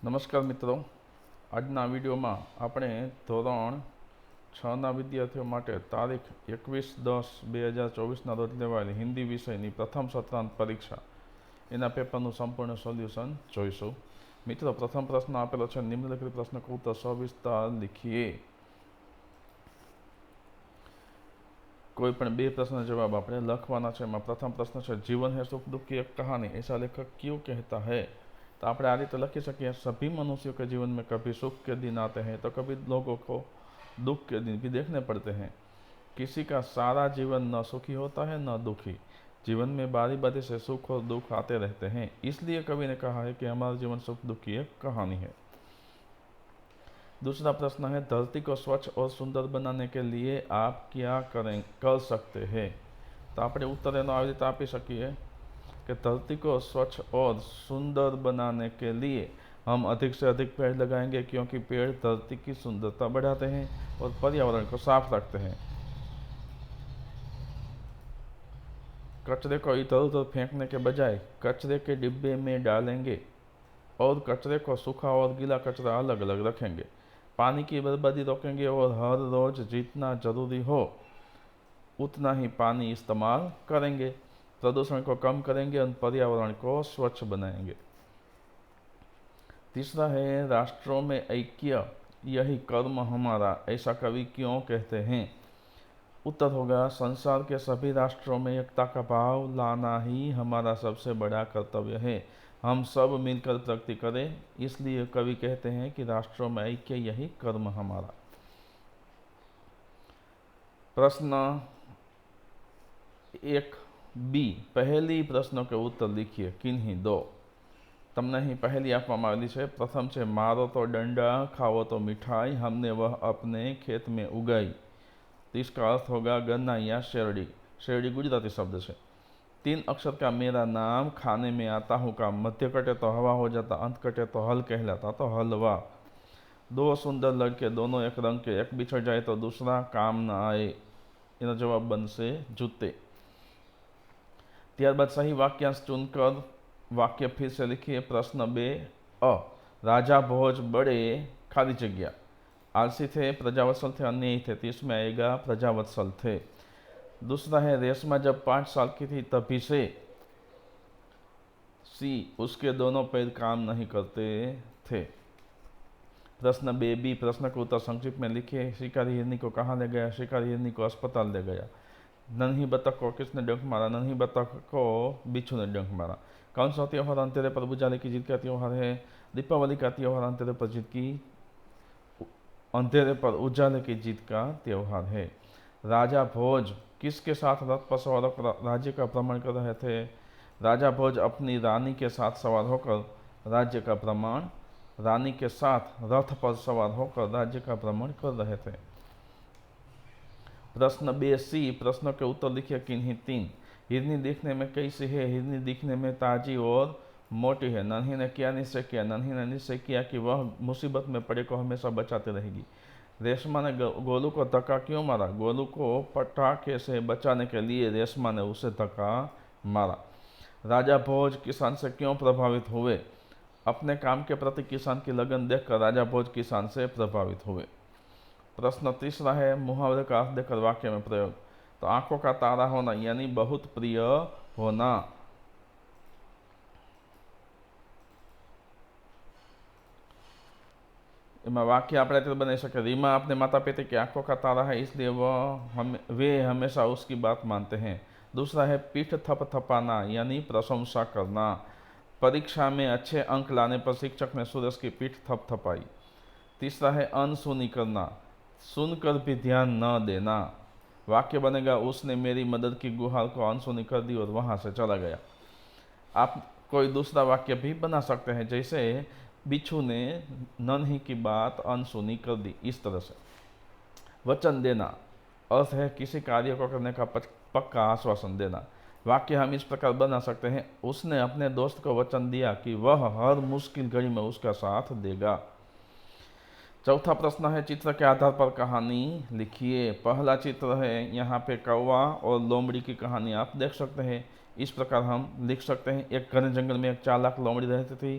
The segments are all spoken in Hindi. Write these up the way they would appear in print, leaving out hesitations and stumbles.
નમસ્કાર મિત્રો, આજના વિડીયોમાં આપણે ધોરણ 6ના વિદ્યાર્થીઓ માટે તારીખ 21/10/2024ના રોજ લેવાયેલી હિન્દી વિષયની પ્રથમ સત્રાંત પરીક્ષા એના પેપરનું સંપૂર્ણ સોલ્યુશન જોઈશું। મિત્રો, પ્રથમ પ્રશ્ન આપેલો છે, નિમ્નલિખિત પ્રશ્ન का उत्तर सविस्तार लिखिए। कोई पण बे प्रश्न जवाब આપણે લખવાના છે। એમાં પ્રથમ પ્રશ્ન છે, जीवन है सुख दुख की एक कहानी, ऐसा लेखक क्यों कहता है? तो आप आ रीते लखी सकिए, सभी मनुष्यों के जीवन में कभी सुख के दिन आते हैं तो कभी लोगों को दुख के दिन भी देखने पड़ते हैं। किसी का सारा जीवन न सुखी होता है न दुखी। जीवन में बारी बारी से सुख और दुख आते रहते हैं, इसलिए कवि ने कहा है कि हमारा जीवन सुख दुख की एक कहानी है। दूसरा प्रश्न है, धरती को स्वच्छ और सुंदर बनाने के लिए आप क्या कर सकते हैं? तो आप उत्तर एनो आ रीते आपी सकीए कि धरती को स्वच्छ और सुंदर बनाने के लिए हम अधिक से अधिक पेड़ लगाएंगे, क्योंकि पेड़ धरती की सुंदरता बढ़ाते हैं और पर्यावरण को साफ रखते हैं। कचरे को इधर उधर फेंकने के बजाय कचरे के डिब्बे में डालेंगे और कचरे को सूखा और गीला कचरा अलग अलग रखेंगे। पानी की बर्बादी रोकेंगे और हर रोज जितना जरूरी हो उतना ही पानी इस्तेमाल करेंगे। प्रदूषण को कम करेंगे और पर्यावरण को स्वच्छ बनाएंगे। तीसरा है, राष्ट्रों में ऐक्य यही कर्म हमारा, ऐसा कवि क्यों कहते हैं? उत्तर होगा, संसार के सभी राष्ट्रों में एकता का भाव लाना ही हमारा सबसे बड़ा कर्तव्य है। हम सब मिलकर प्रगति करें, इसलिए कवि कहते हैं कि राष्ट्रों में ऐक्य यही कर्म हमारा। प्रश्न 1B, पहली प्रश्नों के उत्तर लिखिए, किन्हीं दो। तमने ही पहली आपवामां आवेली छे। प्रथम छे, मारो तो डंडा खाओ तो मिठाई, हमने वह अपने खेत में उगाई। तो इसका अर्थ होगा गन्ना या शेरडी। शेरडी गुजराती शब्द है। 3 अक्षर का मेरा नाम, खाने में आता हूँ का मध्य कटे तो हवा हो जाता, अंत कटे तो हल कहलाता, तो हलवा। 2 सुंदर लड़के दोनों एक रंग के, एक बिछड़ जाए तो दूसरा काम न आए, इनो जवाब बनसे जूते। त्यारबाद सही वाक्यांश चुनकर वाक्य फिर से लिखिए। प्रश्न 2A, राजा भोज बड़े खाली जगह आलसी थे, प्रजावत्सल थे, अन्यायी थे, तो इसमें आएगा प्रजावत्सल थे। दूसरा है, रेशमा जब 5 साल की थी तभी से C, उसके दोनों पैर काम नहीं करते थे। प्रश्न 2B, प्रश्न का उत्तर संक्षिप्त में लिखिए। शिकारी हिरनी को कहाँ ले गया? शिकारी हिरनी को अस्पताल ले गया। नन्ही बतख को किसने डंक मारा? नन्ही बतख को बिच्छू ने डंक मारा। कौन सा त्योहार अंधेरे पर उजाले की जीत का त्योहार है? दीपावली का त्योहार अंधेरे पर उजाले की जीत का त्योहार है। राजा भोज किसके साथ रथ पर सवार होकर राज्य का भ्रमण कर रहे थे? राजा भोज अपनी रानी के साथ सवार होकर राज्य का भ्रमण, रानी के साथ रथ पर सवार होकर राज्य का भ्रमण कर रहे थे। प्रश्न 2C, प्रश्नों के उत्तर लिखिए, किन्हीं 3। हिरनी दिखने में कैसी है? हिरनी दिखने में ताजी और मोटी है। नन्ही ने क्या निश्चय किया? नन्ही ने निश्चय किया कि वह मुसीबत में पड़े को हमेशा बचाती रहेगी। रेशमा ने गोलू को धक्का क्यों मारा? गोलू को पटाखे से बचाने के लिए रेशमा ने उसे धक्का मारा। राजा भोज किसान से क्यों प्रभावित हुए? अपने काम के प्रति किसान की लगन देखकर राजा भोज किसान से प्रभावित हुए। प्रश्न 3 है, मुहावरे का अर्थ देकर वाक्य में प्रयोग। तो आंखों का तारा होना यानी बहुत प्रिय होना। एમાં वाक्य આપણે રીતે બનાવી શકીએ। रीमा अपने माता पिता की आंखों का तारा है, इसलिए वे हमेशा उसकी बात मानते हैं। दूसरा है, पीठ थपथपाना यानी प्रशंसा करना। परीक्षा में अच्छे अंक लाने पर शिक्षक ने सुरेश की पीठ थपथपाई। तीसरा है, अनसुनी करना, सुनकर भी ध्यान न देना। वाक्य बनेगा, उसने मेरी मदद की गुहार को अनसुनी कर दी और वहां से चला गया। आप कोई दूसरा वाक्य भी बना सकते हैं, जैसे बिच्छू ने नन्ही की बात अनसुनी कर दी, इस तरह से। वचन देना अर्थ है किसी कार्य को करने का पक्का आश्वासन देना। वाक्य हम इस प्रकार बना सकते हैं, उसने अपने दोस्त को वचन दिया कि वह हर मुश्किल घड़ी में उसका साथ देगा। चौथा प्रश्न है, चित्र के आधार पर कहानी लिखिए। पहला चित्र है, यहाँ पे कौवा और लोमड़ी की कहानी आप देख सकते हैं। इस प्रकार हम लिख सकते हैं। एक घने जंगल में एक चालाक लोमड़ी रहती थी।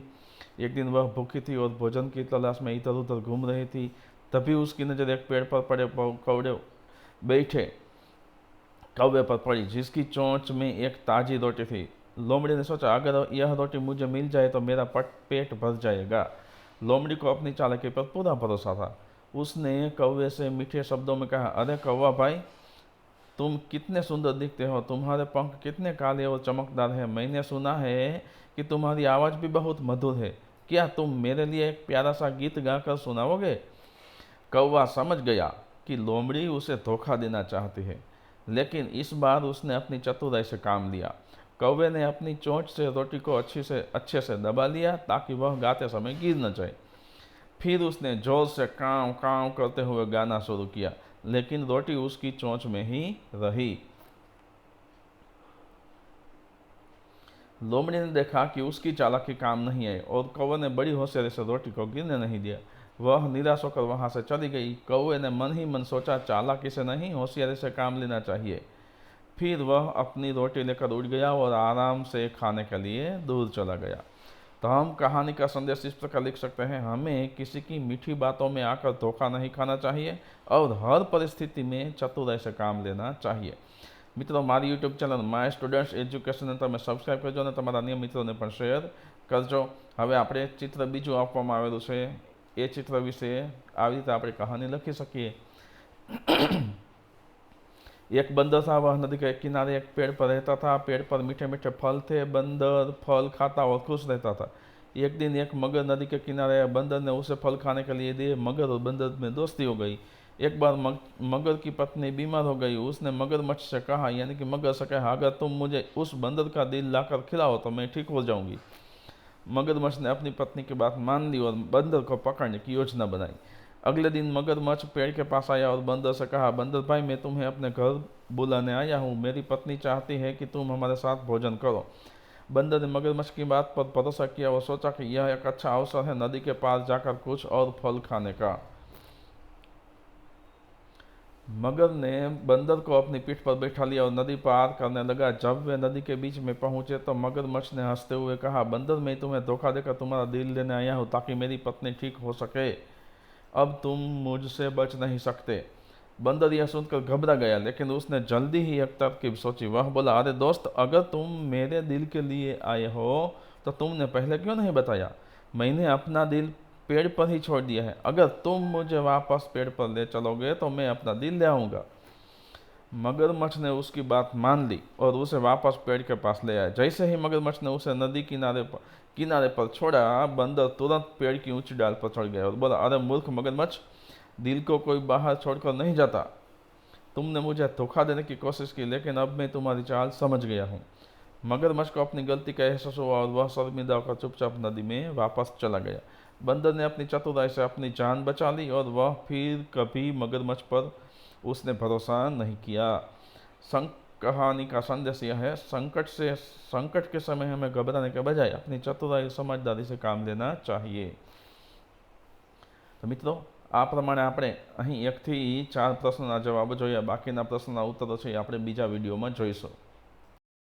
एक दिन वह भूखी थी और भोजन की तलाश में इधर उधर घूम रही थी। तभी उसकी नज़र एक पेड़ पर पड़े बैठे कौवे पर पड़ी, जिसकी चोंच में एक ताजी रोटी थी। लोमड़ी ने सोचा, अगर यह रोटी मुझे मिल जाए तो मेरा पेट भर जाएगा। लोमड़ी को अपनी चालाकी पर पूरा भरोसा था। उसने कौवे से मीठे शब्दों में कहा, अरे कौवा भाई, तुम कितने सुंदर दिखते हो, तुम्हारे पंख कितने काले और चमकदार हैं। मैंने सुना है कि तुम्हारी आवाज़ भी बहुत मधुर है। क्या तुम मेरे लिए एक प्यारा सा गीत गाकर सुनाओगे? कौवा समझ गया कि लोमड़ी उसे धोखा देना चाहती है, लेकिन इस बार उसने अपनी चतुराई से काम लिया। कौवे ने अपनी चोंच से रोटी को अच्छे से दबा लिया ताकि वह गाते समय गिर न जाए। फिर उसने जोर से काँव काँव करते हुए गाना शुरू किया, लेकिन रोटी उसकी चोंच में ही रही। लोमड़ी ने देखा कि उसकी चालाकी काम नहीं आई और कौवे ने बड़ी होशियारी से रोटी को गिरने नहीं दिया। वह निराश होकर वहां से चली गई। कौवे ने मन ही मन सोचा, चालाकी से नहीं, होशियारी से काम लेना चाहिए। फिर वह अपनी रोटी लेकर उड़ गया और आराम से खाने के लिए दूर चला गया। तो हम कहानी का संदेश इस प्रकार लिख सकते हैं, हमें किसी की मीठी बातों में आकर धोखा नहीं खाना चाहिए और हर परिस्थिति में चतुराई से काम लेना चाहिए। મિત્રો, મારી યુટ્યુબ ચેનલ માય સ્ટુડન્ટ્સ એજ્યુકેશનને તમે સબસ્ક્રાઈબ કરજો અને તમારા અન્ય મિત્રોને પણ શેર કરજો। હવે આપણે ચિત્ર બીજું આપવામાં આવેલું છે, એ ચિત્ર વિશે આવી રીતે આપણે કહાની લખી શકીએ। एक बंदर था, वह नदी के किनारे एक पेड़ पर रहता था। पेड़ पर मीठे मीठे फल थे। बंदर फल खाता और खुश रहता था। एक दिन एक मगर नदी के किनारे आया। बंदर ने उसे फल खाने के लिए दिए। मगर और बंदर में दोस्ती हो गई। एक बार मगर की पत्नी बीमार हो गई। उसने मगरमच्छ से कहा, यानी कि मगर से कहा, अगर तुम मुझे उस बंदर का दिल लाकर खिलाओ तो मैं ठीक हो जाऊंगी। मगरमच्छ ने अपनी पत्नी की बात मान ली और बंदर को पकड़ने की योजना बनाई। अगले दिन मगरमच्छ पेड़ के पास आया और बंदर से कहा, बंदर भाई, मैं तुम्हें अपने घर बुलाने आया हूँ। मेरी पत्नी चाहती है कि तुम हमारे साथ भोजन करो। बंदर ने मगरमच्छ की बात पर भरोसा किया और सोचा कि यह एक अच्छा अवसर है नदी के पास जाकर कुछ और फल खाने का। मगर ने बंदर को अपनी पीठ पर बैठा लिया और नदी पार करने लगा। जब वे नदी के बीच में पहुंचे तो मगरमच्छ ने हंसते हुए कहा, बंदर, मैं तुम्हें धोखा देकर तुम्हारा दिल लेने आया हूँ ताकि मेरी पत्नी ठीक हो सके। अब तुम मुझसे बच नहीं सकते। बंदर यह सुनकर घबरा गया, लेकिन उसने जल्दी ही एक तरकीब सोची। वह बोला, अरे दोस्त, अगर तुम मेरे दिल के लिए आए हो तो तुमने पहले क्यों नहीं बताया? मैंने अपना दिल पेड़ पर ही छोड़ दिया है। अगर तुम मुझे वापस पेड़ पर ले चलोगे तो मैं अपना दिल ले आऊँगा। मगरमच्छ ने उसकी बात मान ली और उसे वापस पेड़ के पास ले आया। जैसे ही मगरमच्छ ने उसे नदी किनारे पर छोड़ा, बंदर तुरंत पेड़ की ऊंची डाल पर चढ़ गया और बोला, अरे मूर्ख मगरमच्छ, दिल को कोई बाहर छोड़कर नहीं जाता। तुमने मुझे धोखा देने की कोशिश की, लेकिन अब मैं तुम्हारी चाल समझ गया हूँ। मगरमच्छ को अपनी गलती का एहसास हुआ और वह शर्मिंदा होकर चुपचाप नदी में वापस चला गया। बंदर ने अपनी चतुराई से अपनी जान बचा ली और वह फिर कभी मगरमच्छ पर उसने भरोसा नहीं किया। कहानी का संदेश यह है, संकट के समय हमें घबराने के बजाय अपनी चतुराई समझदारी से काम लेना चाहिए। तो मित्रों, आ प्रमाणे આપણે અહીં 1 થી 4 પ્રશ્નોના જવાબો જોયા। બાકીના પ્રશ્નોના ઉત્તરો છે આપણે બીજા વિડીયોમાં જોઈશું।